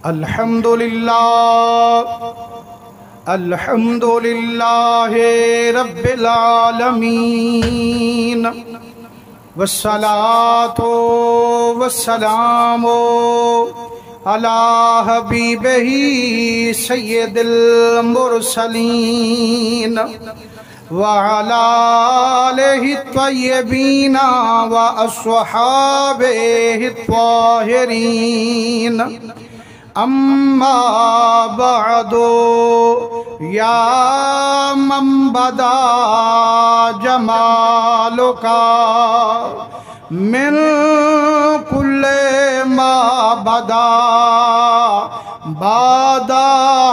الحمدللہ رب العالمین والصلاة والسلام علی حبیبہ سید المرسلین وعلى آلہ الطیبین واصحابہ الطاہرین اما بعد یا من بدا جمالک من کل ما بدا بعد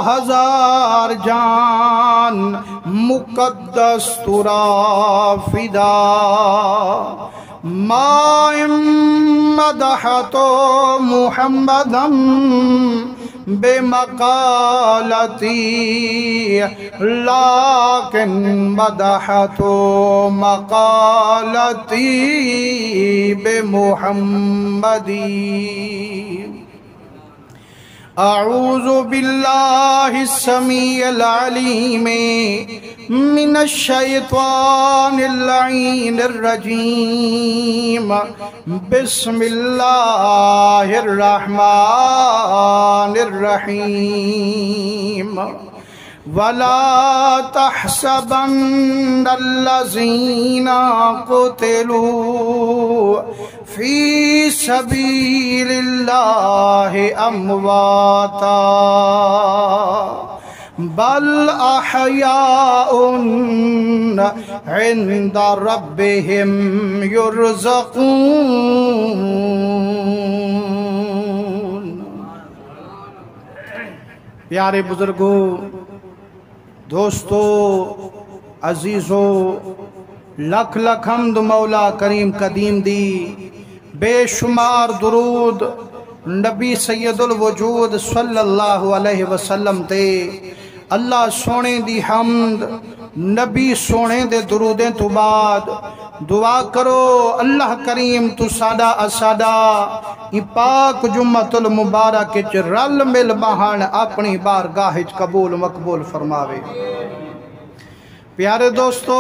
ہزار جان مقدس ترا فدا ما مدحت محمدا بمقالتی لیکن مدحت مقالتی بمحمدی اعوذ باللہ السمیع العلیم من الشیطان اللعین الرجیم بسم اللہ الرحمن الرحیم وَلَا تَحْسَبَنَّ الَّذِينَ قُتِلُوا فِي سَبِيلِ اللَّهِ أَمْوَاتًا بَلْ أَحْيَاءٌ عِنْدَ رَبِّهِمْ يُرْزَقُونَ۔ پیارے بزرگوں، دوستو، عزیزو، لکھ لکھ حمد مولا کریم قدیم دی، بے شمار درود نبی سید الوجود صلی اللہ علیہ وسلم تے، اللہ سونے دی حمد، نبی سونے دے درودیں تو بعد دعا کرو اللہ کریم تو سادہ اسادہ ای پاک جمعۃ المبارک چ رل مل بہن اپنی بارگاہ چ قبول مقبول فرماوے۔ پیارے دوستو،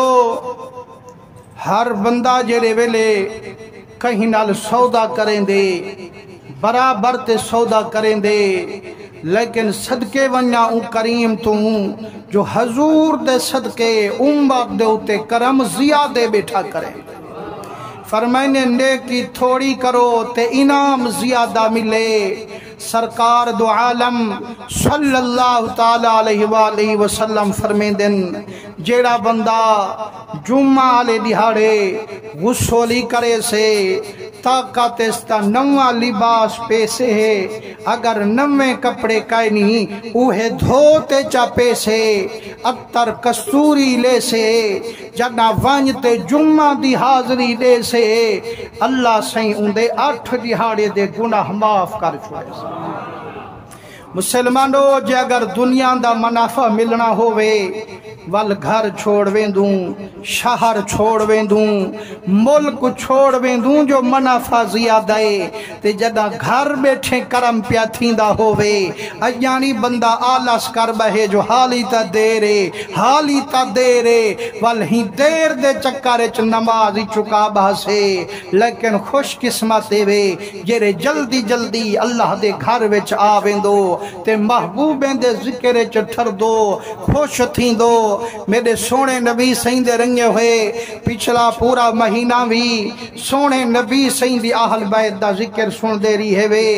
ہر بندہ جڑے ویلے کہیں نال سودا کریں دے برابر تے سودا کریں دے، لیکن صدقے ونیا اون کریم تو جو حضور دے صدقے امت دے اتے کرم زیادے بیٹھا کرے۔ فرمائنے نیکی تھوڑی کرو تے انعام زیادہ ملے۔ سرکار دو عالم صلی اللہ تعالی علیہ وآلہ وسلم فرمین دن جیڑا بندہ جمعہ علی دیہاڑے غسولی کرے سے طاقت استا نوہ لباس پیسے ہے، اگر نوے کپڑے کائے نہیں اوہے دھوتے چا پیسے، اتر کستوری لے سے جگہ وانجتے جمعہ دی حاضری لے سے، اللہ سائیں اندے 8 دیہاڑے دے گناہ معاف کر چھوڑے۔ مسلمانوں، جے اگر دنیا دا منافع ملنا ہوئے وال گھر چھوڑ ویندوں، شہر چھوڑ ویندوں، ملک چھوڑ ویندوں جو منافع زیادہ ہے، تے جدہ گھر بیٹھے کرم پیا تھیندا ہوئے ایانی بندہ آلس کر بہے جو حالی تا دے رے والہی دیر دے چکارے چ نمازی چکا بہسے، لیکن خوش قسمتے وے جیرے جلدی جلدی اللہ دے گھر وچ آویندو تے محبوبیں دے ذکر چ ٹھر دو خوش تھیں دو۔ میرے سونے نبی سین دے رنگے ہوئے پچھلا پورا مہینہ بھی سونے نبی سین دی اہل بیت دا ذکر سن دے رہی ہے وے،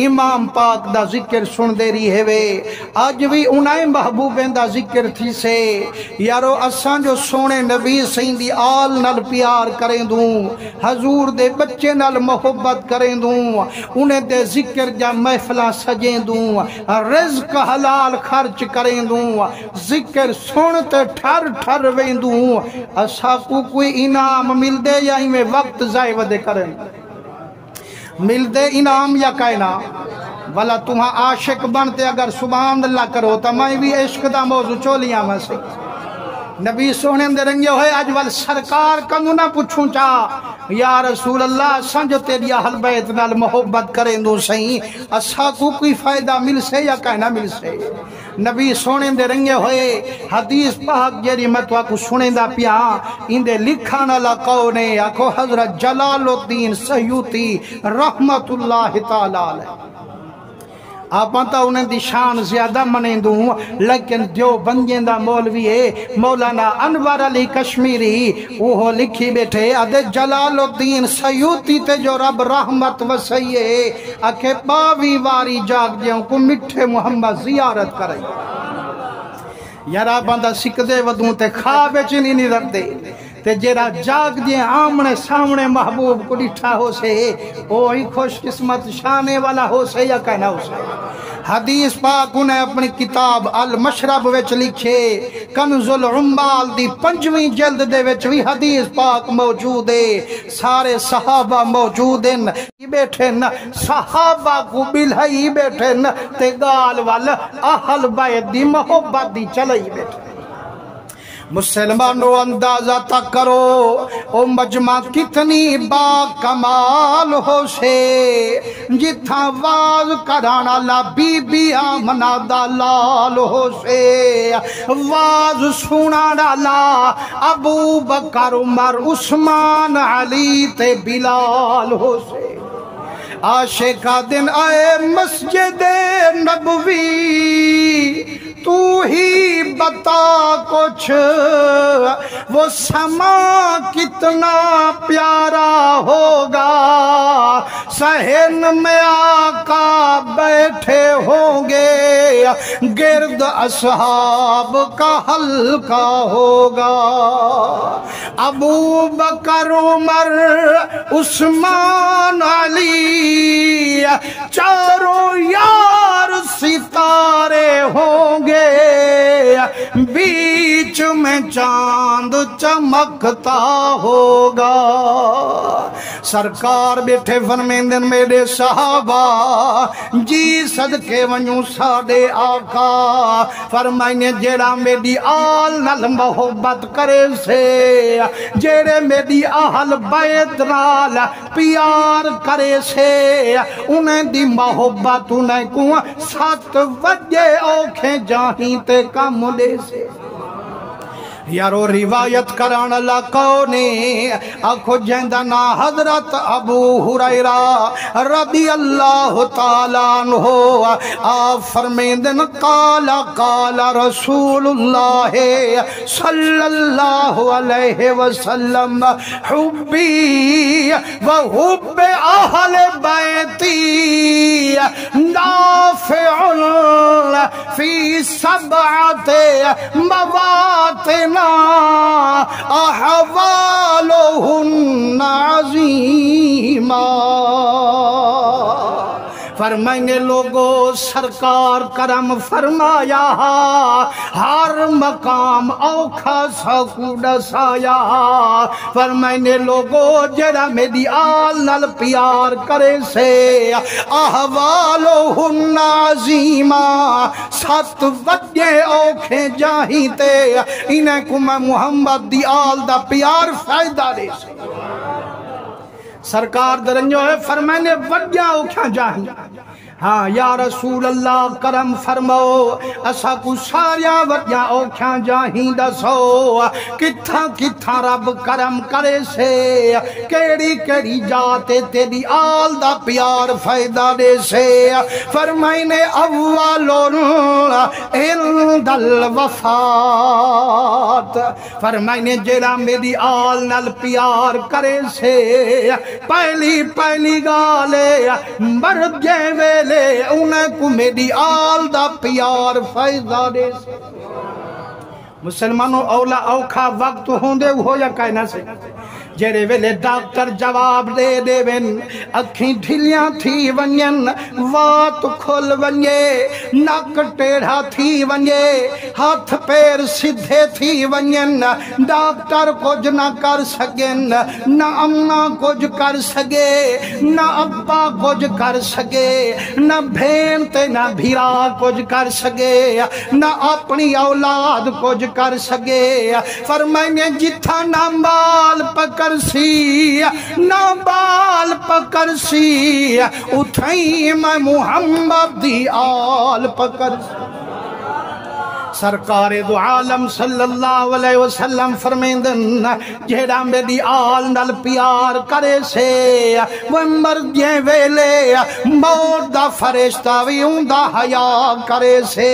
امام پاک دا ذکر سن دے رہی ہے وے، آج بھی انہیں محبوبیں دا ذکر تھی سے یارو اساں جو سونے نبی سین دی آل نال پیار کریں دوں، حضور دے بچے نال محبت کریں دوں، انہیں دے ذکر جا محفلہ سجیں دوں، رزق حلال خرچ کریں دوں، ذکر سنتے ٹھر ٹھر ویندوں، اسا کو کوئی انعام مل دے یا ہی میں وقت ضائع ودے کریں، مل دے انعام یا کائنا والا تمہاں عاشق بنتے اگر سبحان اللہ کرو تو میں بھی عشق دا موضوع چولیاں میں سے نبی سونے دے رنگے ہوئے اجول سرکار کنو نہ پوچھوں چاہ یا رسول اللہ سنج تیری اہل بیت نال محبت کریں دو سہیں اسا کو کوئی فائدہ مل سے یا کہنا مل سے نبی سونے دے رنگے ہوئے حدیث پاک جیری متوا کو سنے دا پیا اندے لکھانا لقونے اکھو حضرت جلال الدین سیوطی رحمت اللہ تعالی آپ انتا انہیں دی شان زیادہ منیں دوں لیکن جو بنجین دا مولوی ہے مولانا انور علی کشمیری وہ لکھی بیٹھے ادھے جلال الدین سیوطی تے جو رب رحمت وسیعے اکھے باوی واری جاگ دیوں کو مٹھے محمد زیارت کریں یارا بندہ سکدے ودوں تے خواب چنی نہیں رکھ دے تے جیرا جاگ دیں آمنے سامنے محبوب کو ڈٹھا ہو سے اوہی خوش قسمت شانے والا ہو سے یا کہنا ہو سے حدیث پاک انہیں اپنی کتاب المشرب وچ لکھے کنز العمال دی 5ویں جلد دے وچ بھی حدیث پاک موجود ہے سارے صحابہ موجود ہیں یہ بیٹھے نا صحابہ کو بلہی بیٹھے نا تے گال وال اہل بیت دی محبت دی چلائی بیٹھے مسلمانوں اندازہ تک کرو او مجمع کتنی با کمال ہو سے جتھا واز کرانا لا بی بی آمنہ دلال ہو سے واز سنانا لا ابو بکر عمر عثمان علی تے بلال ہو سے عاشقہ دن آئے مسجد نبوی تو ہی بتا کچھ وہ سما کتنا پیارا ہوگا صحن میں آقا بیٹھے ہوں گے گرد اصحاب کا حلقہ ہوگا ابو بکر عمر عثمان علی چاروں یار ستارے ہوں گے بیچ میں چاند چمکتا ہوگا سرکار بیٹھے فرمیندن میرے صحابہ جی صدقے ونیوں ساڑے آقا فرمائنے جیڑا میری آل نال محبت کرے سے جیڑے میری اہل بیت نال پیار کرے سے انہیں دی محبت انہیں کو 7 وجہ اوکھیں جاہیں تے کم دے سے یارو روایت کران لکونے اکھو جہندنا حضرت ابو حریرہ رضی اللہ تعالیٰ عنہ آپ فرمیندن قال رسول اللہ صلی اللہ علیہ وسلم حبی و حب اہل بیتی نافع فی 7 مواطن احوالہن عظیمہ فرمائنے لوگو سرکار کرم فرمایا ہر مقام اوکھا سکو ڈسایا فرمائنے لوگو جڑا میری آل نال پیار کرے سے احوالہن عظیمہ 7 وجہ اوکھے جاہیں تے انہیں کو میں محمد دی آل دا پیار فائدہ دے سے سرکار درنجو ہے فرمائنے وجہ اوکھا جاہیں ہاں یا رسول اللہ کرم فرماؤ اسا کو ساریا وجہ اوکھاں جاہیں دسو کتھاں کتھاں رب کرم کرے سے کیڑی کیڑی جاتے تیری آل دا پیار فائدہ دے سے فرمائنے اولون عند الوفات فرمائنے جیڑا میری آل نال پیار کرے سے پہلی گالے مرد جیوے لے انہیں کو میری آل دا پیار فائدہ دے سے مسلمانوں اولا اوکھا وقت ہوندے ہو یا کہنا سے جڑے ویلے ڈاکٹر جواب دے دے ون اکھیں ڈھلیاں تھی ونین وات کھل ونجے نک ٹیڑھا تھی ونجے ہاتھ پیر سدھے تھی ونین ڈاکٹر کچھ نہ کر سکن نہ اماں کچھ کر سکے نہ ابا کچھ کر سکے نہ بھین تے نہ بھیرا کچھ کر سکے نہ اپنی اولاد کچھ کر سکے فرمائنے جتھا نہ بال پکر سی نہ بال پکر سی اتھائی میں محمد دی آل پکر سی سرکار دو عالم صلی اللہ علیہ وسلم فرمیندن جہاں میری آل نل پیار کرے سے وہ مرجے ویلے موت دا فرشتہ وی اندہ حیا کرے سے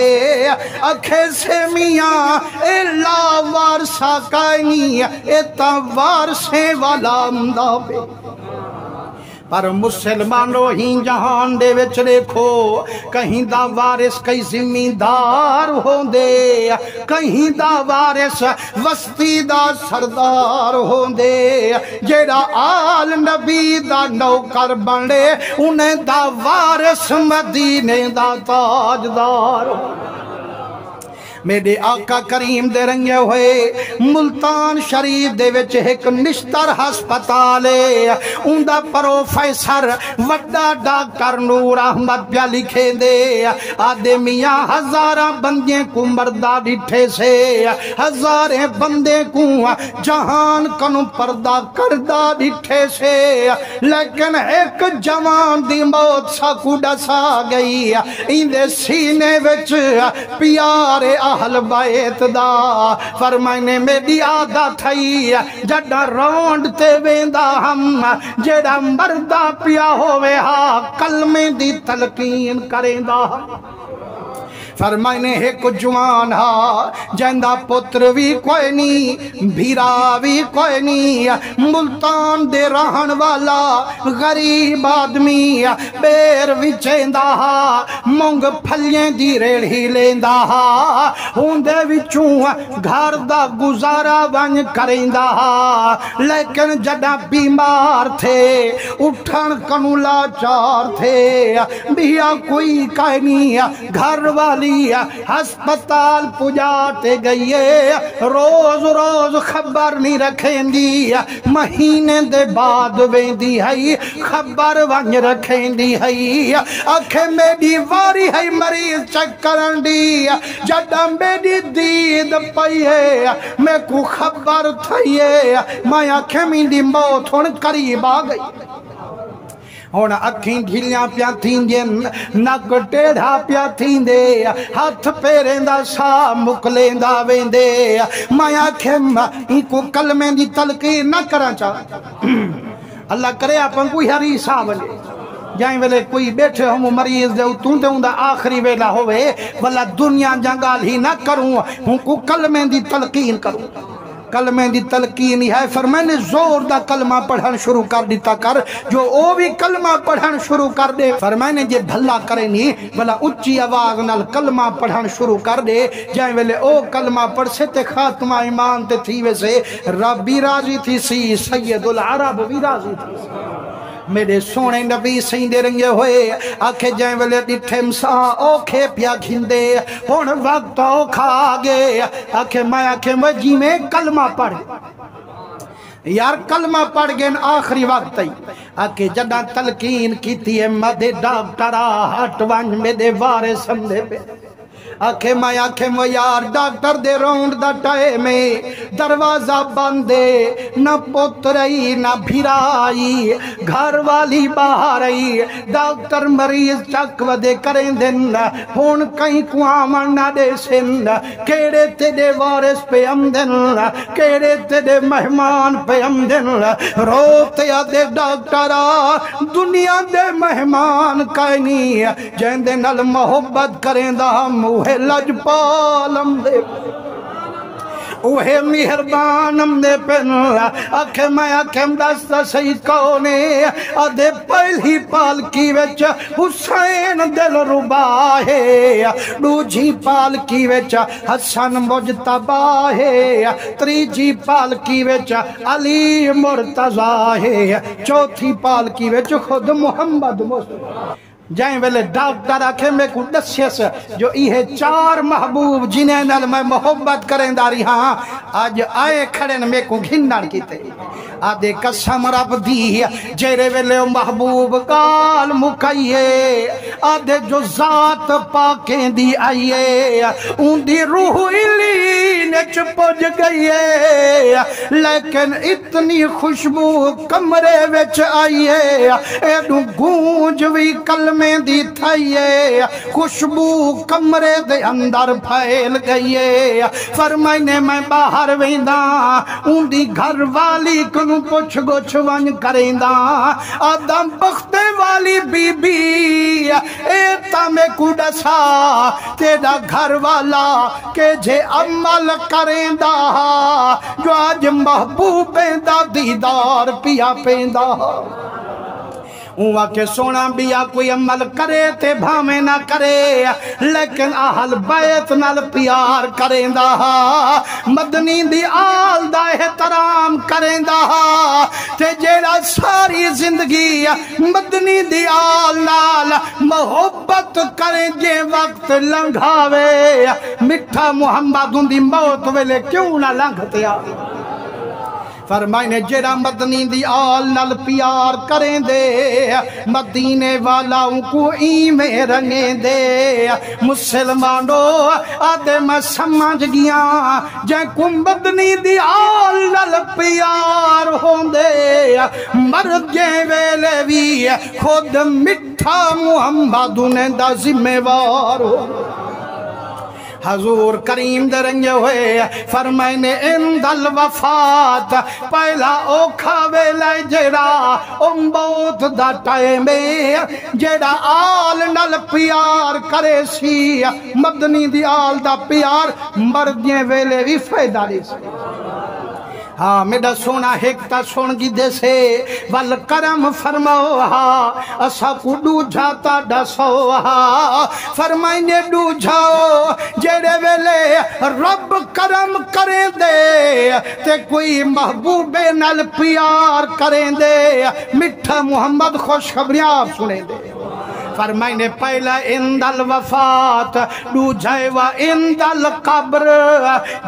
اکھے سے میاں اے لا وارسا کائنی اے تا وارسے والا امدہ بے پر مسلمانوں ہی جہان دے وچ دیکھو کہیں دا وارث کئی زمیندار ہوں دے کہیں دا وارث وسطی دا سردار ہوں دے جیڑا آل نبی دا نوکر بنے انہیں دا وارث مدینے دا تاجدار ہوں میرے آقا کریم دے رنگے ہوئے ملتان شریف دے وچ ایک نشتر ہسپتالے اندہ پروفیسر وڈا ڈاکٹر نور احمد پیا لکھے دے آدھے میاں ہزارہ بندے کو مردہ ڈٹھے سے ہزارے بندے کو جہان کنو پردہ کردہ ڈٹھے سے لیکن ایک جوان دی موت سا کو ڈسا گئی اندے سینے وچ پیارے اہل بیت دا فرمائنے میری عادت تھئی جڑا روند تے ویندا ہم جڑا مردہ پیا ہوئے ہا کلمے دی تلقین کریندا فرمائنے ایک جوان ہا جندہ پتر بھی کوئی نہیں بھیرا بھی کوئی نہیں ملتان دے رہن والا غریب آدمی بیر وچیندہ ہا مونگ پھلیاں دی ریڑھی لیندہ ہا ہوندے وچوں گھر دا گزارا ون کریندہ ہا لیکن جڑا بیمار تھے اٹھن کنولا چار تھے بھیا کوئی کہیں نہیں گھر والی ہسپتال پجاتے گئیے روز روز خبر نہیں رکھیں دی مہینے دے بعد ویندی ہے خبر ونج رکھیں دی ہے اکھے میری واری ہے مریض چکرن دی جڑا میری دید پئی ہے میں کو خبر تھئیے میں اکھے میری موت ہون قریب آ گئی ہونا اکھیں ڈھلیاں پیا تھیں جن نک ٹیڑھا پیا تھیں دے ہاتھ پیریں دا سا مکلیں دا ویندے میں آکھیں ان کو کلمیں دی تلقین نہ کرنا چاہ اللہ کرے اپن کوئی حریصہ بلے جائیں ویلے کوئی بیٹھے ہوں مریض دے توں تے ہوں دا آخری ویلہ ہوئے والا دنیا جنگال ہی نہ کروں ہوں کو کلمیں دی تلقین کروں کلمیں دی تلقین ہے فرمائنے زور دا کلمہ پڑھن شروع کر دیتا کر جو او بھی کلمہ پڑھن شروع کر دے فرمائنے جے بھلا کرے نہیں بلا اچھی آواز نال کلمہ پڑھن شروع کر دے جائیں ویلے او کلمہ پڑھ سے تے خاتمہ ایمان تے تھی ویسے رب بھی راضی تھی سی سید العرب بھی راضی تھی سی میرے سونے نبی سیندے رنگے ہوئے آکھے جائیں ویلے ڈٹھے مسا اوکھے پیا کھندے ہون وقت اوکھا آگے آکھے میں آکھے وجی میں کلمہ پڑھ یار کلمہ پڑھ گئن آخری وقت ہی آکے جڑا تلقین کی تھی مدے ڈاکٹرہ ہٹ ونج میں دے وارے سمدے پہ آکھے میں آکھے وہ یار ڈاکٹر دے روند دا ٹائے میں دروازہ بندے نہ پترائی نہ بھیرائی گھر والی باہر آئی ڈاکٹر مریض چک ودے کریں دن ہون کہیں کوامن نہ دے سن کیڑے تے دے وارث پہ امدن کیڑے تے دے مہمان پہ امدن روتے دے ڈاکٹرہ دنیا دے مہمان کائنی جہن دے نل محبت کریں دا موہ لج پالم دے اوہے مہربان نے پن آکھے میں آکھے دستا صحیح کونے آدھے پہلی پالکی وچ حسین دل ربا ہے دوجی پالکی وچ حسن مجتبہ ہے تریجی پالکی وچ علی مرتضیٰ ہے چوتھی پالکی وچ خود محمد مصطفیٰ جائیں ویلے ڈاکٹر آکھے میں کو دسیس جو یہ چار محبوب جنہیں نال میں محبت کریں داری ہاں آج آئے کھڑے میں کو گھنڈان کیتے آدھے قسم رب دی جیرے ویلے محبوب کال مکائیے آدھے جو ذات پاکیں دی آئیے ان دی روح علی نے چپج گئیے لیکن اتنی خوشبو کمرے وچ آئیے ایڈو گونج وی کلمے دی تھائیے خوشبو کمرے دے اندر پھیل گئیے فرمائنے میں باہر ویندہ ان دی گھر والی کنو پوچھ گوچھ ون کریندہ آدم بختے والی بی بی ایتا میں کودسا تیرا گھر والا کہ جے عمل کریندہ جو آج محبوبیں دا دیدار پیا پیندہ کے سونا بیا کوئی عمل کرے تے بھامے نہ کرے لیکن اہل بیت نال پیار کریں دا مدنی دی آل دا احترام کریں دا تے جیڑا ساری زندگی مدنی دی آل نال محبت کریں جے وقت لنگھاوے مٹھا محمد دی موت ویلے کیوں نہ لنگھتے آئے فرمائنے جیڑا مدنی دی آل نال پیار کریں دے مدینے والا ان کو ایمیں رنگیں دے مسلمانو آدھے میں سمجھ گیا جائیں کو مدنی دی آل نال پیار ہوں دے مرد جائیں ویلے بھی خود مٹھا محمد انہیں دا ذمہ وار ہوں حضور کریم درنگے ہوئے فرمائنے اند الوفات پہلا اوکھا ویلے جیڑا امبوت دا ٹائمے جیڑا آل نل پیار کرے سی مدنی دی آل دا پیار مردیں ویلے بھی فائدہ دی سی ہاں میڈا سونا ہیکتا سونگی دے سے والکرم فرماؤ اسا کو ڈو جاتا ڈسو فرمائنے ڈو جاؤ جیڑے ویلے رب کرم کریں دے تے کوئی محبوب نال پیار کریں دے مٹھا محمد خوشخبریاں آپ سنیں دے فرمائنے پہلا اند الوفات دو جائے و اند القبر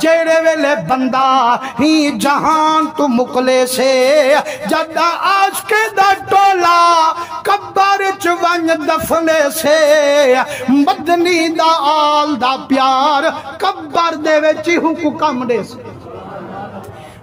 جیڑے ویلے بندہ ہی جہان تو مقلے سے جدہ آج کے دا ٹولا کبار چوانج دفنے سے مدنی دا آل دا پیار کبار دے ویچی حکم دے سے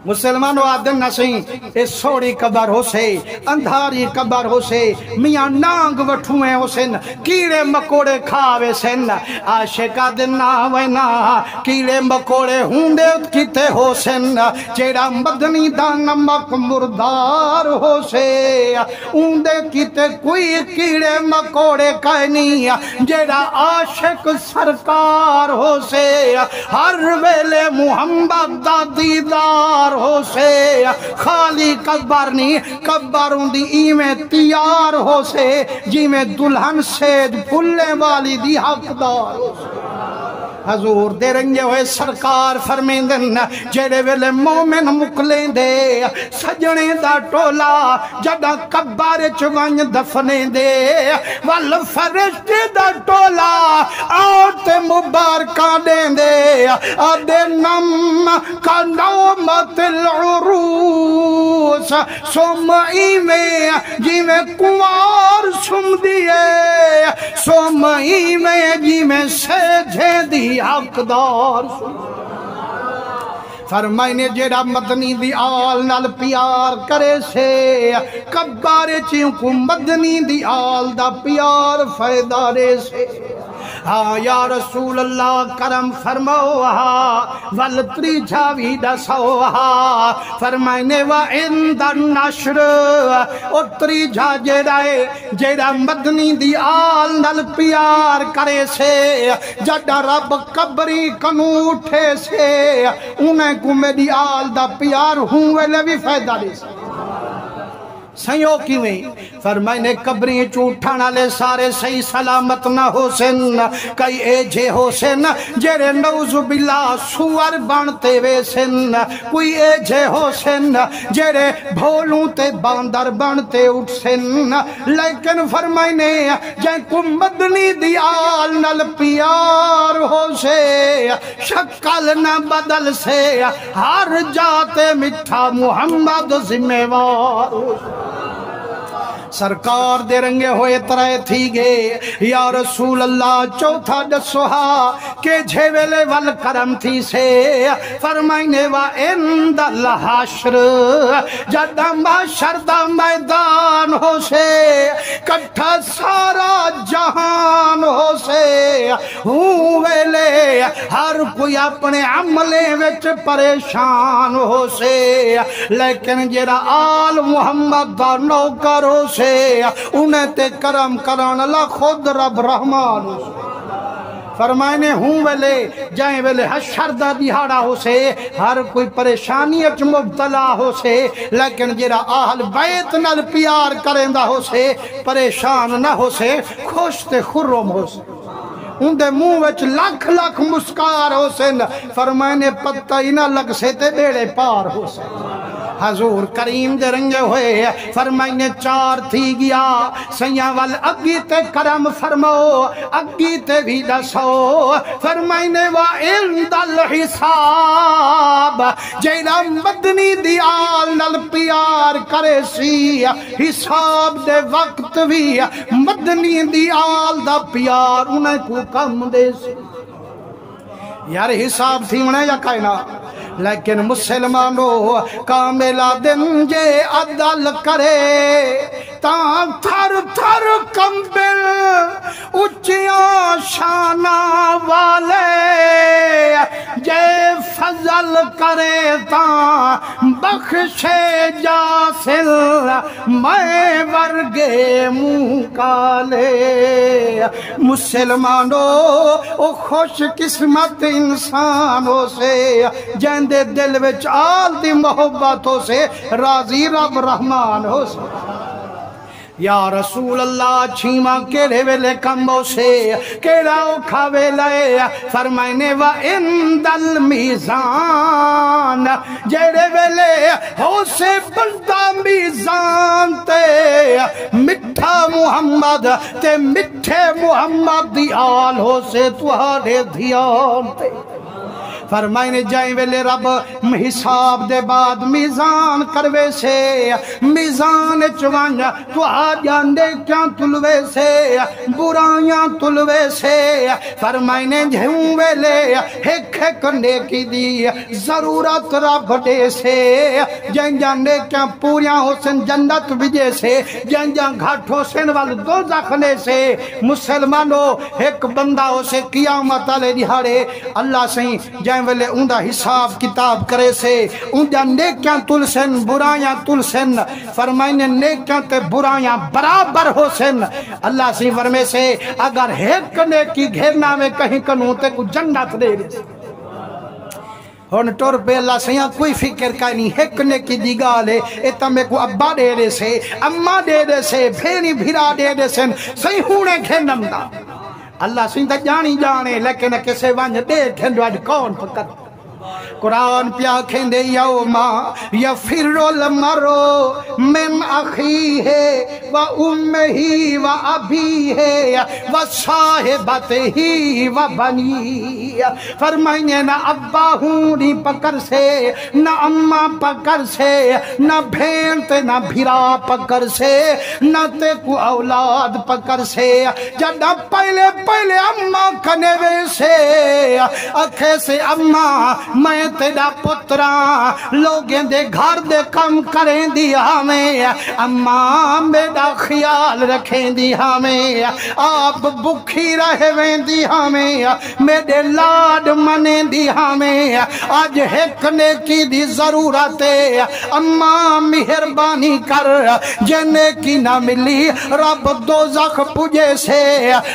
مسلمانوں آدم نہ سہیں اے سوڑی قبر ہو سے اندھاری قبر ہو سے میاں نانگ وٹھویں ہو سن کیڑے مکوڑے کھاوے سن عاشقہ دن ناوینا کیڑے مکوڑے ہوندے کیتے ہو سن جیڑا مدنی دا نمک مردار ہو سے ہوندے کیتے کوئی کیڑے مکوڑے کہنی جیڑا عاشق سرکار ہو سے ہر ویلے محمد دا دیدار ہو سے خالی قبر نہیں قبر اندی ایمیں تیار ہو سے جی میں دلہن سید پھلے والی دی حقدار ہو سے حضور دے رنگے ہوئے سرکار فرمیندن جیڑے ویلے مومن مکلیں دے سجنے دا ٹولا جڑا قبر چوانج دفنے دے والفرشتے دا ٹولا آت مبارکہ دیں دے آدھے نم کا نومت العروس سومئی میں جی میں کنوار سم دیئے سومئی میں جی میں سیجھے دی حقدار فرمائنے جیڑا مدنی دی آل نال پیار کرے سے کبارے چیوں کو مدنی دی آل دا پیار فائدارے سے ہاں یا رسول اللہ کرم فرماؤ والتری جاوی دسو فرمائنے وعند النشر اتری جا جیڑا مدنی دی آل نل پیار کرے سے جڑا رب قبری کنو اٹھے سے انہیں کو میری آل دا پیار ہوں ویلے بھی فائدہ دے سے سیوں کیویں فرمائنے قبری چوٹھانا لے سارے صحیح سلامت نہ ہو سن کئی ایجے ہو سن جیرے نوز باللہ سور بانتے وے سن کوئی ایجے ہو سن جیرے بھولوں تے باندر بانتے اٹھ سن لیکن فرمائنے جائیں کو مدنی دی آل نل پیار ہو سے شکل نہ بدل سے ہر جاتے مٹھا محمد ذمہ وار ہو سے سرکار دے رنگے ہوئے ترائے تھی گے یا رسول اللہ چوتھا دسوہا کہ جھیویلے والکرم تھی سے فرمائنے وعند الحشر جدم شردہ میدان ہو سے کٹھا سارا جہان ہو سے ہوں ویلے ہر کوئی اپنے عملے وچ پریشان ہو سے لیکن جیرا آل محمد دا نوکر ہو سے انہیں تے کرم کران اللہ خود رب رحمان ہو سے فرمائنے ہوں ویلے جائیں ویلے حشر دا دیہاڑا ہو سے ہر کوئی پریشانی اچ مبتلا ہو سے لیکن جیرا اہل بیت نل پیار کریں دا ہو سے پریشان نہ ہو سے خوش تے خرم ہو سے ان دے منہ وچ لکھ لکھ مسکار ہو سے فرمائنے پتہ ہی نہ لگ سے تے بیڑے پار ہو سے حضور کریم دے رنگے ہوئے فرمائنے چار تھی گیا سیاں وال اگی تے کرم فرماؤ اگی تے بھی دسو فرمائنے وعند الحساب جیڑا مدنی دی آل نل پیار کرے سی حساب دے وقت بھی مدنی دی آل دا پیار انہیں کو کم دے سی یار حساب تھی انہیں یا کائنا لیکن مسلمانوں کاملہ دن جے عدل کرے تاں تھر تھر کمبل اچیاں شانہ والے جے فضل کرے تاں بخشے جاسل میں ورگے منہ کالے مسلمانوں او خوش قسمت انسانوں سے جن دے دل وچ آل دی محبتوں سے راضی رب رحمان ہو سے یا رسول اللہ چھیمہ کیڑے ویلے کمبو سے کیڑاؤ کھاوے لائے فرمائنے وعند المیزان جیڑے ویلے ہو سے بلدہ میزان تے مٹھا محمد تے مٹھے محمد دی آل ہو سے تہاڑے دھیان تے فرمائنے جائیں ویلے رب حساب دے بعد میزان کروے سے میزان چوانجا تو آجا نیکیاں تلوے سے برائیاں تلوے سے فرمائنے جہوں ویلے ایک ایک نیکی دی ضرورت رب دے سے جائیں جا نیکیاں پوریاں حسن جنت بجے سے جائیں جا گھاٹ حسن وال دوزخ نے سے مسلمانوں ایک بندہ ہو سے قیامت علیہ دہاڑے اللہ سہیں جائیں ویلے اندہ حساب کتاب کرے سے اندہ نیکیاں تلسن برائیاں تلسن فرمائنے نیکیاں تے برائیاں برابر ہو سن اللہ سی فرمے سے اگر ایک نیکی گھیرنا میں کہیں کنوتے کو جنت دے دے ہون ٹور پہ اللہ سیاں کوئی فکر کا نہیں ایک نیکی دی گالے ایتا میں کو ابا دے دے سے اممہ دے دے سے بھینی بھیرا دے دے سن صحیح ہونے گھنم دا اللہ سندہ جانی جانے لیکن کسے وانج دے کھندو آج کون پکت قرآن پیا کھندے یوما یفر المرو من اخیہ و امہی و ابیہ و صاحبتہی و بنی فرمائنے نہ ابا ہوں نی پکر سے نہ اماں پکر سے نہ بھینتے نہ بھیرا پکر سے نہ تے کو اولاد پکر سے جدہ پہلے اماں کنے وے سے اکھے سے اماں میں تیرا پترا لوگیں دے گھر دے کم کریں دی ہمیں اماں میرا خیال رکھیں دی ہمیں آپ بکھی رہویں دی ہمیں میرے لاڈ منیں دی ہمیں آج ایک نیکی دی ضرورت ہے اماں مہربانی کر جنے کی نہ ملی رب دوزخ پجے سے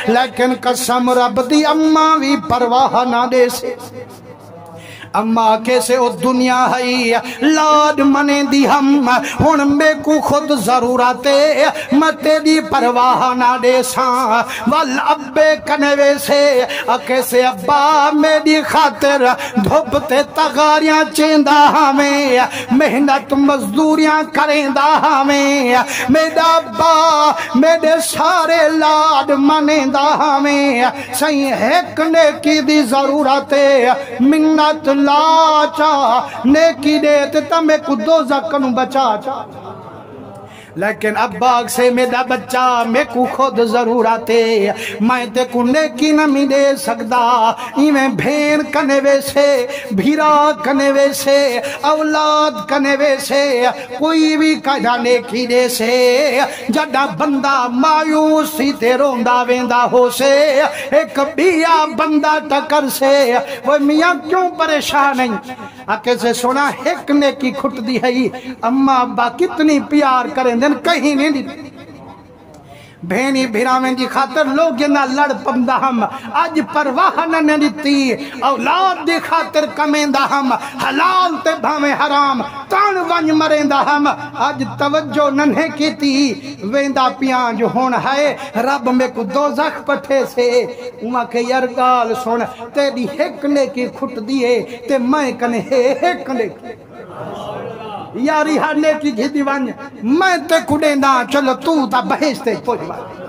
لیکن قسم رب دی اماں بھی پرواہ نہ دے سے اماں کیسے او دنیا ہے لاڈ منے دی ہم ہن میں کو خود ضرورت ہے میں تیری پرواہ نہ دے ساں وال ابے کنوے سے کیسے ابا میری خاطر دھوپتے تغاریاں چیندہ ہمیں محنت مزدوریاں کریں ہمیں میرا ابا میرے سارے لاڈ منے دا ہمیں صحیح ایک نیکی دی ضرورت ہے منت لا چاہ نیکی دیتے تمہیں کو دوزخ کنو بچا چاہ لیکن اباگ سے میرا بچہ میں کو خود ضرورت ہے میں تے کو نیکی نہ می دے سکدا ایویں بھین کنوے سے بھیرا کنوے سے اولاد کنوے سے کوئی بھی کہا نیکی دے سے جڑا بندہ مایوسی تے روندا ویندا ہو سے ایک بیا بندہ ٹکر سے وہ میاں کیوں پریشان نہیں آکے سے سونا ایک نیکی کھٹ دی ہے اماں ابا کتنی پیار کریں دن کہیں نہیں دی بھینی بھیراویں دی خاطر لوگ نہ لڑ پندہ ہم آج پرواہ نہ دیتی اولاد دی خاطر کمیندہ ہم حلال تے بھامیں حرام تان ونج مرندہ ہم آج توجہ ننھے کی تی ویندہ پیان جو ہون ہے رب میں کو دوزخ پٹھے سے اما کے یرگال سن تیری ایک نیکی کھٹ دیئے تے میں کنے ایک نیکی یاری ہر نیکی گھی دیوان میں تے کھڑے نا چلو تو تا بہشتے پوچھ بات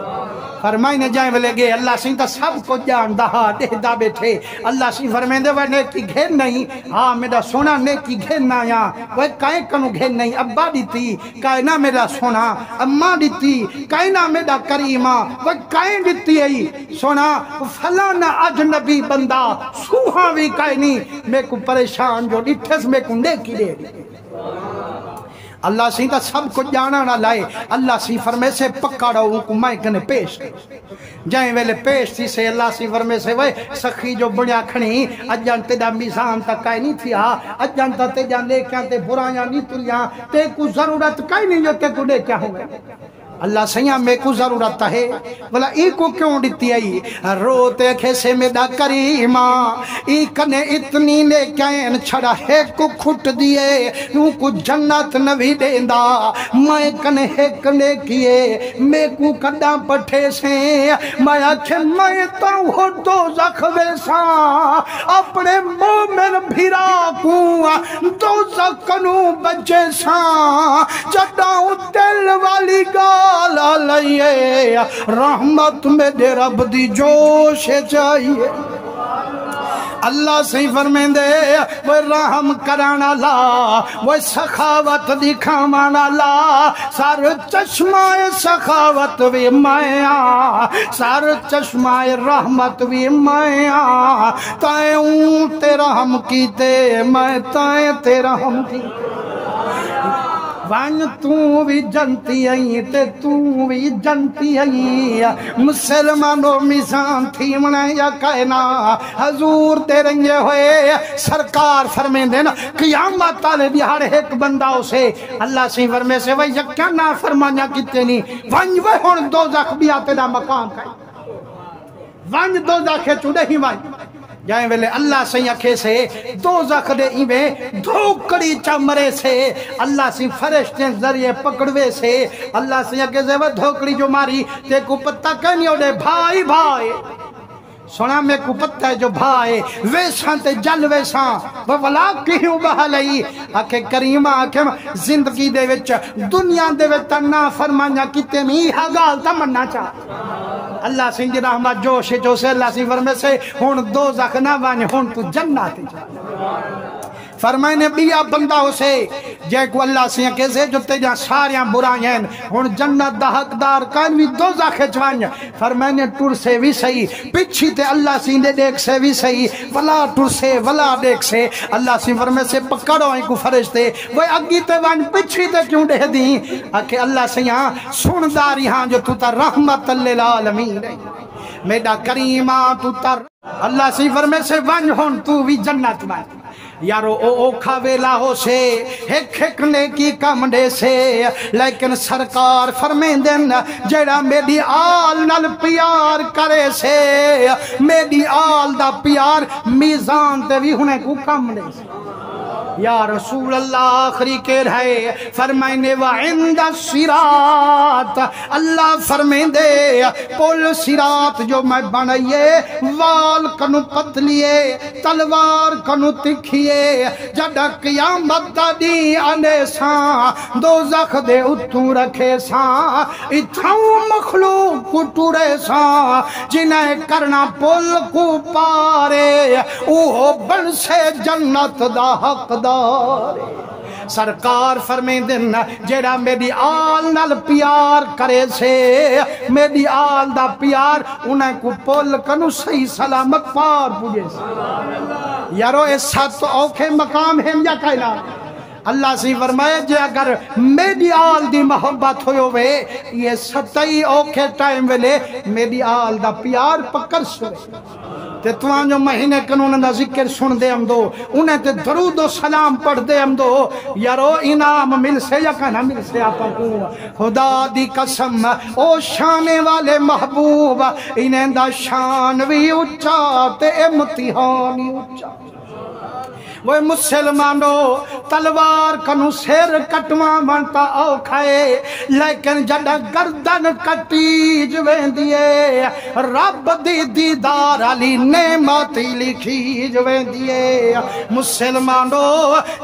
فرمائنے جائیں بلے گے اللہ سین تا سب کو جان دہا دہدہ بیٹھے اللہ سین فرمائن دے وہ نیکی گھر نہیں ہاں میرا سونا نیکی گھر نہ یا وہ کائیں کنو گھر نہیں ابا دیتی کائیں نہ میرا سونا اماں دیتی کائیں نہ میرا کریمہ وہ کائیں دیتی ہے سونا فلانا اجنبی بندہ سوہاں بھی کائیں نہیں میں کو پریشان جو ڈٹھس میں کو نیکی دے دی اللہ سی تا سب کو جانا نہ لائے اللہ سی فرمے سے پکا رہو کو میں کنے پیش جائیں ویلے پیش تھی سے اللہ سی فرمے سے وے سخی جو بڑیا کھنی اجان تے دا میزان تک کائیں نہیں تھی اجان تا تے جان لے کیا تے برایاں نہیں تلیاں تے کو ضرورت کائیں نہیں جو تے کو لے کیا ہوئے اللہ سیاں میں کو ضرورت ہے بلا ای کو کیوں دیتی آئی روتے کھیسے میں دا کریمہ ای کنے اتنی لے کین چھڑا ہے کو کھٹ دیئے یوں کو جنت نوی دیندہ میں کنے ہے کنے کیے میں کو کڑا پٹھے سے میں اچھے میں تاؤ دوزخ ویسا اپنے مومن بھیرا کو دوزخ کنو بچے سا جڑاؤں دل والی گا علیہ رحمت میں دے رب دی جوش چاہیے اللہ سے فرمین دے وہ رحم کرانا لا وہ سخاوت دکھامانا لا سار چشمہ سخاوت بھی مائیاں سار چشمہ رحمت بھی مائیاں تائیں اون تیرا ہم کیتے میں تائیں تیرا ہم کیتے وان تو بھی جنتی آئی تے تو بھی جنتی آئی مسلمانوں میزان تھی منہ یا کہنا حضور تیرنگے ہوئے سرکار فرمین دینا قیامت تالے دیہار ایک بندہ اسے اللہ سی فرمے سے وہی کیا نا فرمانیا کتے نہیں وان وہ ہون دوزخ بھی آتے دا مقام کھائی وان دوزخ چودے ہی وائی جائیں ویلے اللہ سے یکھے سے دوزخ دے ایویں دھوکڑی چمرے سے اللہ سے فرشتے ذریعے پکڑوے سے اللہ سے یکھے سے وہ دھوکڑی جو ماری تے کو پتہ کہنی ہو دے بھائی بھائی سونا میں کو پتہ ہے جو بھائی ویسان تے جل ویسان وہ ولا کیوں بہا لئی آکھے کریمہ آکھے زندگی دے وچ دنیا دے وچ نا فرمانیا کتے میں حگال تمنا چاہ اللہ سنگ رحمت جوش جو سے اللہ سی فرمے سے ہون دوزخ نہ وانی ہون تو جنات جا فرمائے نے بیا بندہ اسے جے کو اللہ سے کیسے جو تیجا ساریاں برائیں ہن جنت دا حقدار کان بھی دوزخ چوائیں فرمائے نے ٹر سے بھی صحیح پچھی تے اللہ سے دیکھ سے بھی صحیح ولا ٹر سے ولا دیکھ سے اللہ سے فرمائے سے پکڑو ہیں کو فرشتے وہ اگی تے وان پچھی تے کیوں دے دیں کہ اللہ سے یہاں سنداری ہاں جو تو تا رحمت للعالمین میڈا کریمہ تو تا اللہ سے فرمائے سے ون ہون تو بھی جنت میں یارو او کھاویلا ہو سے ایک نیکی کم دے سے لیکن سرکار فرمین دن جیڑا میری آل نال پیار کرے سے میری آل دا پیار میزان تے بھی ہونے کو کم دے سے یا رسول اللہ آخری کے رہے فرمائنے وعند الصراط اللہ فرمائن دے پول صراط جو میں بنائیے وال کنو پتلیے تلوار کنو تکھیے جڑا قیامت دا دی آنے ساں دوزخ دے اتو رکھے ساں اتھاؤں مخلوق کو ٹورے ساں جنہیں کرنا پول کو پارے اوہ بن سے جنت دا حق دا سرکار فرمائیں دن جیڑا میری آل نال پیار کرے سے میری آل دا پیار انہیں کو پول کنو صحیح سلامت پار پوجے سے یارو اس ساتھ تو اوکھے مقام ہیں یا کہنا اللہ سے فرمائے جے اگر میری آل دی محبت ہوئے ہوئے یہ ستائی اوکھے ٹائم ویلے میری آل دا پیار پکر سوئے تے توان جو مہینے قانون دا ذکر سن دے ہم دو انہیں تے درود و سلام پڑھ دے ہم دو یارو انعام مل سے یا کہنا مل سے آپا کو خدا دی قسم او شانے والے محبوب انہیں دا شان بھی اچھا تے امتحانی اچھا وہ مسلمانو تلوار کنو سیر کٹواں بنتا اوکھائے لیکن جڑا گردن کٹی جویں دیئے رب دی دیدار علی نعمت لکھی جویں دیئے مسلمانو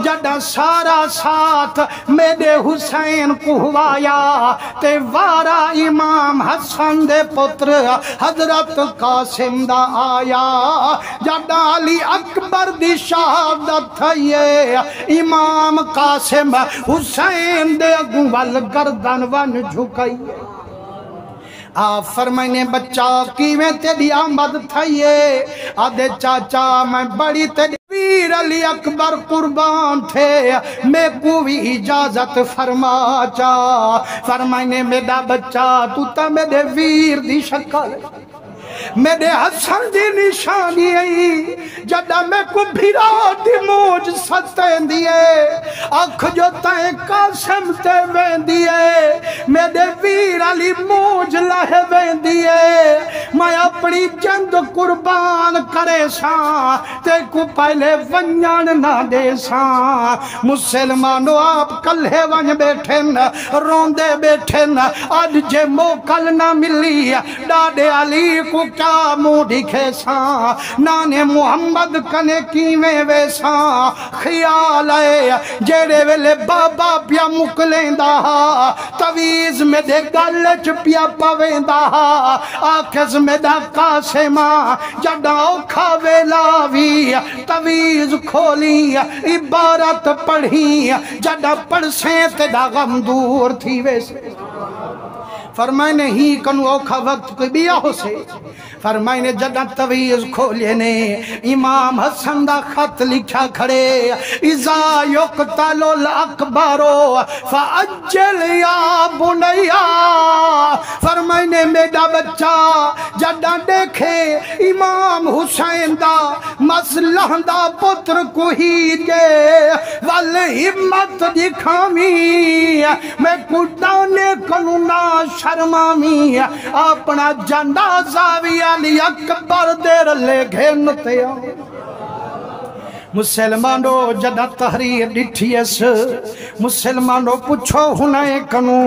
جڑا سارا ساتھ میرے حسین کو ہوایا تے وارا امام حسن دے پتر حضرت قاسم دا آیا جڑا علی اکبر دی شہادت تھائیے امام قاسم حسین دے اگوال گردن ون جھکائیے آپ فرمائنے بچہ کیویں تیری آمد تھائیے آدھے چاچا میں بڑی تیری ویر علی اکبر قربان تھے میں کو بھی اجازت فرما چا فرمائنے میرا بچہ تو تا میرے ویر دی شکل میرے حسن دی نشانی آئی جڑا میں کو بھیرا دی موج ستیں دیئے آنکھ جو تائیں قاسم تے وین دیئے میرے ویر علی موج لہے وین دیئے میں اپنی جند قربان کرے ساں تے کو پہلے ونیان نہ دے ساں مسلمانو آپ کلھے ونج بیٹھن روندے بیٹھن آج جے موکل نہ ملی ڈاڈے علی کو کیا مو دکھے ساں نانے محمد کنے کیویں ویساں خیال ہے جیڑے ویلے بابا پیا مکلیں دا تویز میں دے گلچ پیا پویں دا آکھز میں دا قاسمہ جڑا اوکھا ویلاوی تویز کھولی عبارت پڑھی جڑا پڑھ سینت دا غم دور تھی ویسے فرمائنے ہی کنو اوکھا وقت کوئی بیا ہو سے فرمائنے جڑا تویز کھولے نے امام حسن دا خط لکھا کھڑے اذا یقتل الاکبرو فاجل یا بنیا فرمائنے میرا بچہ جڑا دیکھے امام حسین دا مسلح دا پتر کو ہی گے والہمت دکھامی میں کڈانے کنو نا شرمامی اپنا جنڈا زاوی علی اکبر دیر لے گھنتے آئے مسلمانو جڑا تحریر ڈٹھیس مسلمانو پچھو ہنے کنو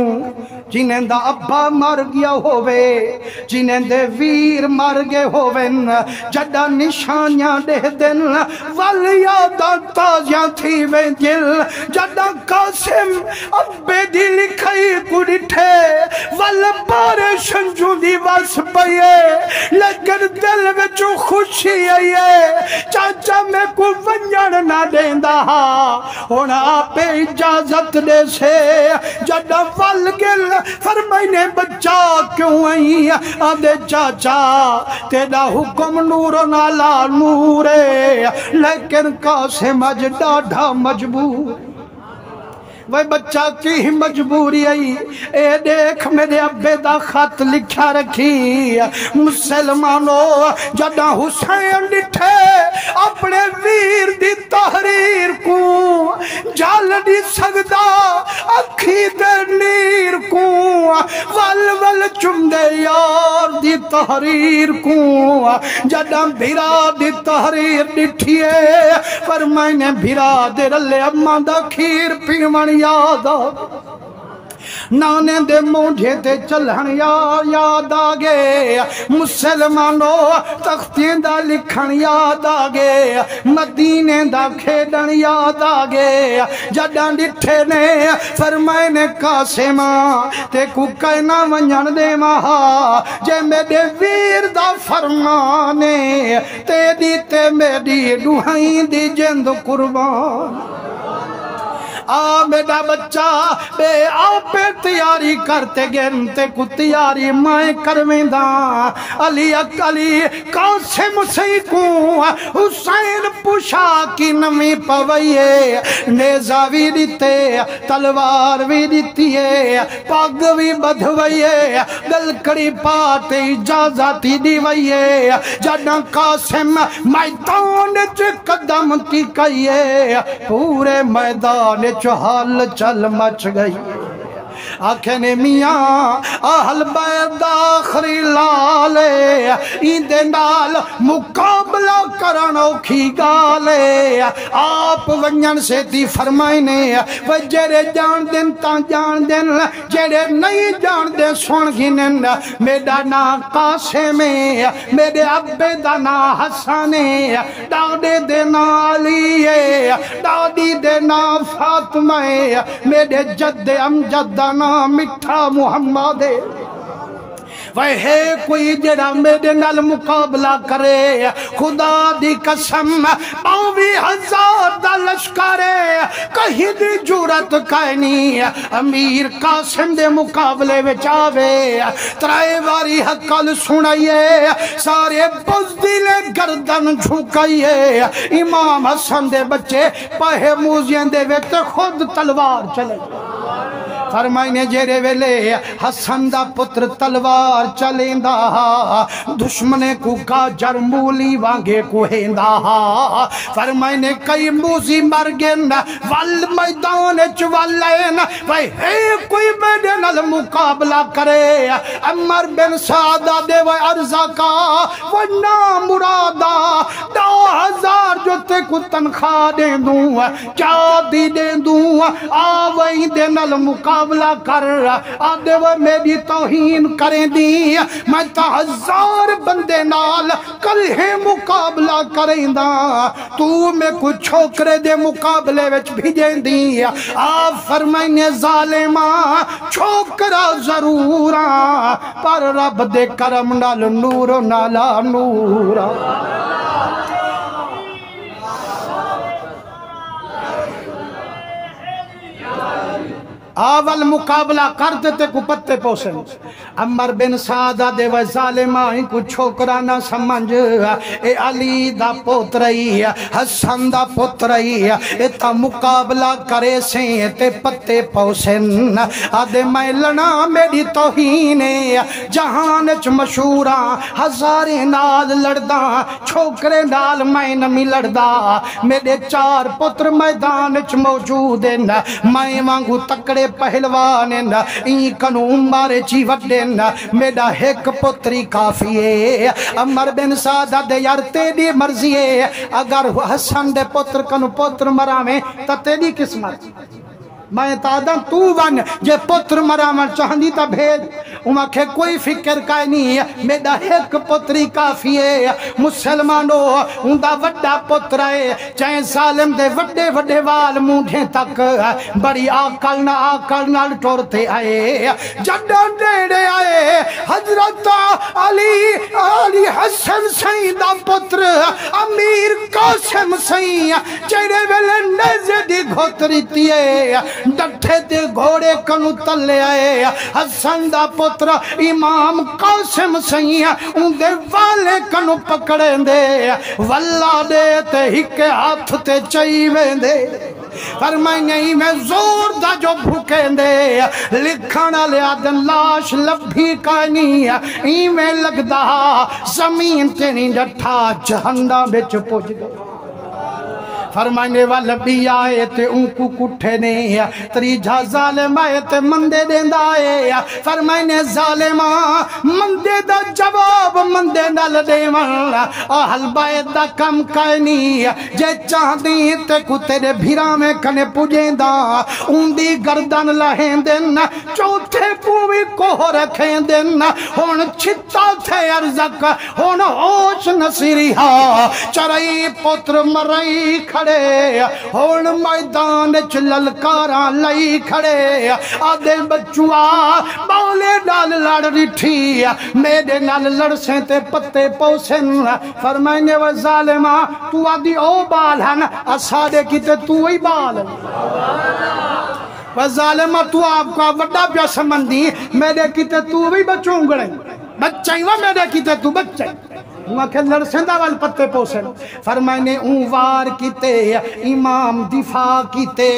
جنہیں دا ابا مر گیا ہوئے جنہیں دے ویر مر گئے ہوئے جڑا نشانیاں دے دن والیادہ تازیاں تھی وے دل جڑا قاسم ابے دی لکھائی کو ڈٹھے والبار شنجو دی واس پئیے لیکن لیکن دل وچوں خوشی آئی ہے چاچا میں کو ونجن نہ دیندا ہن آپ اجازت دے سے جڑا ول گل فرمائنے بچہ کیوں آئی آدھے چاچا تیرا حکم نور نالا نور ہے لیکن قاسم اج ڈاڈھا مجبور وہ بچہ کی مجبوری آئی اے دیکھ میرے ابے دا خط لکھا رکھی مسلمانو جدہ حسین ڈٹھے اپنے ویر دی تحریر کو جال دی سگدہ اکھی دے نیر کو ول ول چندے یار دی تحریر کو جدہ بھیرا دی تحریر ڈٹھیے فرمائنے بھیرا دے رلے اماں دا کھیر پیمن یاد نانے دے مونجھے تے چلہن یاد آگے مسلمانو تختین دا لکھن یاد آگے مدینے دا کھیڈن یاد آگے جڑاں ڈٹھے نے فرمائنے قاسمہ تے کو کہنا ونجن دے مہا جے میرے ویر دا فرمانے تے دی تے میری ڈوہائیں دی جند قربان میرا بچہ بے آپ تیاری کرتے گنتے کو تیاری میں کرویندہ علی اکلی قاسم سی کو حسین پوشا کی نمی پوئیے نیزہ بھی دیتے تلوار بھی دیتیے پاگ بھی بدھوئیے گلکڑی پاتے اجازاتی دیوئیے جڑا قاسم میدان چے قدم کی کئیے پورے میدان چہال چل مچ گئی آکھنے میاں اہل بیت آخری لالے ایندے نال مقابلہ کرنو کھی گالے آپ ونجن سے دی فرمائنے وہ جڑے جان دن تا جان دن جڑے نہیں جان دن سن گھنن میرا نا قاسم میرے ابے دا نا حسن ڈاڈے دے نا علی ڈاڈی دے نا فاطمہ میرے جد امجد نا مٹھا محمد وہ ہے کوئی جڑا میرے نال مقابلہ کرے خدا دی قسم 22,000 دا لشکرے کہیں دی جورت کائنی امیر قاسم دے مقابلے وچاوے ترائے واری حقل سنائیے سارے بزدلے گردن جھکائیے امام حسن دے بچے پہے موزین دے ویت خود تلوار چلے فرمائنے جیرے ویلے حسن دا پتر تلوار چلیندہ دشمنے کو کا جرمولی وانگے کو ہیندہ فرمائنے کئی موزی مرگن وال میدان چوالین وہی ہے کوئی میرے نال مقابلہ کرے عمر بن سعدہ دے وہی عرضہ کا وہ نام مرادہ 2,000 جو تے کو تنخواہ دے دوں چادی دے دوں آوئی دے نال مقابلہ کر آدھے وہ میری توہین کریں دی میں 1000 بندے نال کلہیں مقابلہ کریں دا تو میں کچھ چھوکرے دے مقابلے وچ بھیجیں دی آپ فرمائنے ظالمہ چھوکرہ ضرورا پر رب دے کرم نال نور نالا نورا آول مقابلہ کر دیتے کو پتے پوسن عمر بن سعدہ دے و ظالمائیں کو چھوکرا نہ سمجھ اے علی دا پوترئی حسن دا پوترئی اے تا مقابلہ کرے سے تے پتے پوسن آدھے میں لنا میری توہینے جہانچ مشہورا ہزارے نال لڑدا چھوکرے نال میں نمی لڑدا میرے 4 پتر میدانچ موجود ہیں میں وانگو تکڑے پہلوان این کنوں مارے چی وڈن میرا ایک پتری کافی ہے عمر بن سعدہ دے یار تیری مرضی ہے اگر حسن دے پتر کنوں پتر مراویں تا تیری قسمت میں تاداں تو ون جے پتر مرامر چاہندی تا بھیج امکھے کوئی فکر کا نہیں میرا ایک پتری کافی ہے مسلمانوں اندہ وڈا پتر ہے چاہے ظالم دے وڈے وڈے وال مونڈھیں تک بڑی آکل نال ٹورتے آئے جڈاں ڈیڑے آئے حضرت علی حسن سائیں دا پتر امیر قاسم سائیں چیرے ویلے نیزے دی گھوتری تیے ڈٹھے دے گھوڑے کنو تلے آئے حسن دا پتر امام قاسم سائیں ان دے والے کنو پکڑے دے واللہ دے تے ہکے ہاتھ تے چاہیے دے فرمائیں میں زور دا جو بھوکے دے لکھانا لیا دن لاش لبھی کانی ای میں لگ دا زمین تینی ڈٹھا جہنہ بچ پوچھ گئے فرمانے والا بھی آئے تے ان کو کٹھے نے تری جھا ظالم آئے تے مندے دین دائے فرمانے ظالم مندے دا جواب مندے نال دیوان اہل بائد دا کم کائنی جے چاہ دی تے کو تیرے بھیرا میں کنے پجیں دا ان دی گردن لہیں دن چوتھے پوی کو رکھیں دن ہون چھتا تھے ارزک ہون ہوش نصیری ہا چرائی پتر مرائی کھڑے ہون میدان چللکاراں لئی کھڑے آدھے بچوا بولے نال لڑ رٹھی میرے نال لڑسیں تے پتے پوسن فرمائنے و ظالمہ تو آدھی او بال ہن اسادے کی تے تو ہی بال و ظالمہ تو آپ کا وڈا پیا سمندی میرے کی تے تو بھی بچوں گڑیں بچائیں و میرے کی تے تو بچائیں وہاں لڑسندہ وال پتے پوسن فرمائنے اون وار کیتے امام دفاع کیتے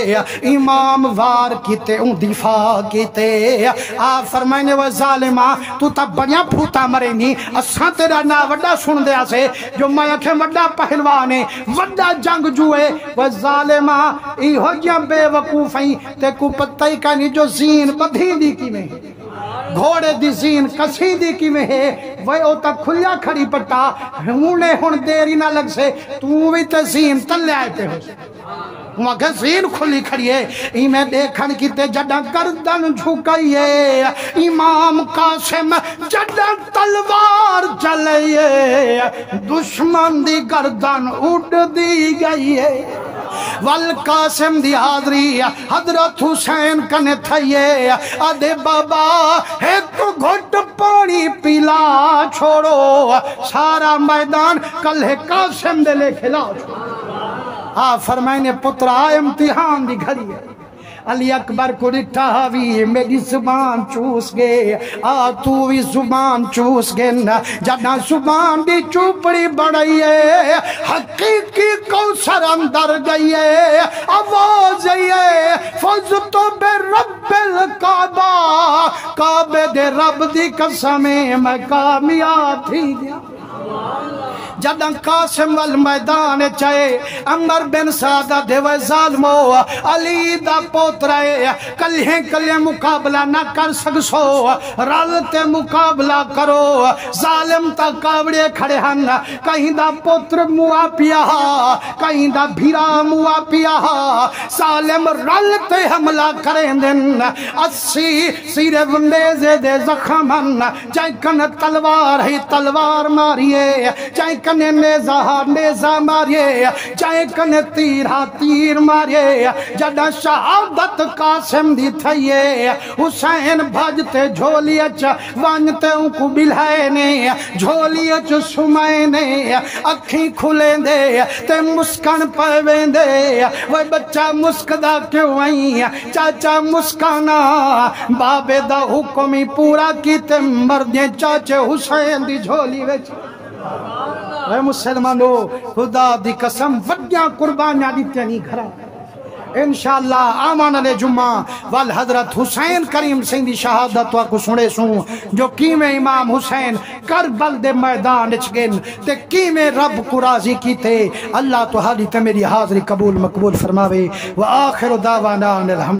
امام وار کیتے اون دفاع کیتے آپ فرمائنے وہ ظالمہ تو تب بڑیاں پھوتا مرے نہیں اساں تیرا نا وڈا سن دیا سے جو میں اکھے وڈا پہلوانے وڈا جنگ جوئے وہ ظالمہ ای ہو جاں بے وقوفیں تے کو پتہ ہی کہنی جو زین بدھی دی کی میں گھوڑے دی زین کسی دی کی میں ہے وہ اوتا کھلیا کھڑی پٹا ہونے ہون دیری نہ لگ سے تو بھی تے زین تلے آئے پہ ہو سے وہاں کہ زین کھلی کھڑی ہے ای میں دیکھن کی تے جڑا گردن جھکائیے امام قاسم جڑا تلوار چلائیے دشمن دی گردن اڑ دی گئی ہے والقاسم دی حاضری حضرت حسین کنے تھائیے آدھے بابا ایک گھٹ پانی پیلا چھوڑو سارا میدان کل ہے قاسم دے لے کھلا چھوڑو فرمائنے پترہ امتحان دی گھڑی ہے علی اکبر کو رٹھا بھی میری زبان چوس گئے تو بھی زبان چوس گئے جنا زبان دی چوپڑی بڑھائیے حقیقی کوثر اندر گئیے آواز آئیے فضتو بے رب الکعبہ کعبے دے رب دی قسمیں میں کامیاب تھی دیا جدن قاسم والمیدان چاہے عمر بن سعدہ دیوے ظالمو علی دا پوترے کلیہ مقابلہ نہ کر سکسو رالتے مقابلہ کرو ظالم تا کاوڑے کھڑے ہن کہیں دا پوتر موا پیا کہیں دا بھیرا موا پیا ظالم رالتے حملہ کریں دن 80 سیرے نیزے دے زخمن چاہے کن تلوار ہی تلوار ماریے چاہے کنے نیزہ ماریے چاہے کنے تیر ماریے جڑا شہادت قاسم دی تھئیے حسین بھجتے جھولی اچ وانتے ان کو بلہینے جھولی اچ سمائنے اکھیں کھلیں دے تے مسکن پہویں دے وہ بچہ مسکدہ کیوں آئیں چاچا مسکانا بابے دا حکمی پورا کیتے مردیں چاچے حسین دی جھولی ویچ اے مسلمانو خدا دی قسم وڈیاں قربانیاں دیتے نہیں گھرا انشاءاللہ آمان علیہ جمعہ والحضرت حسین کریم سنگھ دی شہادت کو سنے سوں جو کیمیں امام حسین کربل دے میدان اچگن تے کیمیں رب کو راضی کی تے اللہ تو حالی تے میری حاضری قبول مقبول فرماوے وآخر دعوانا الحمد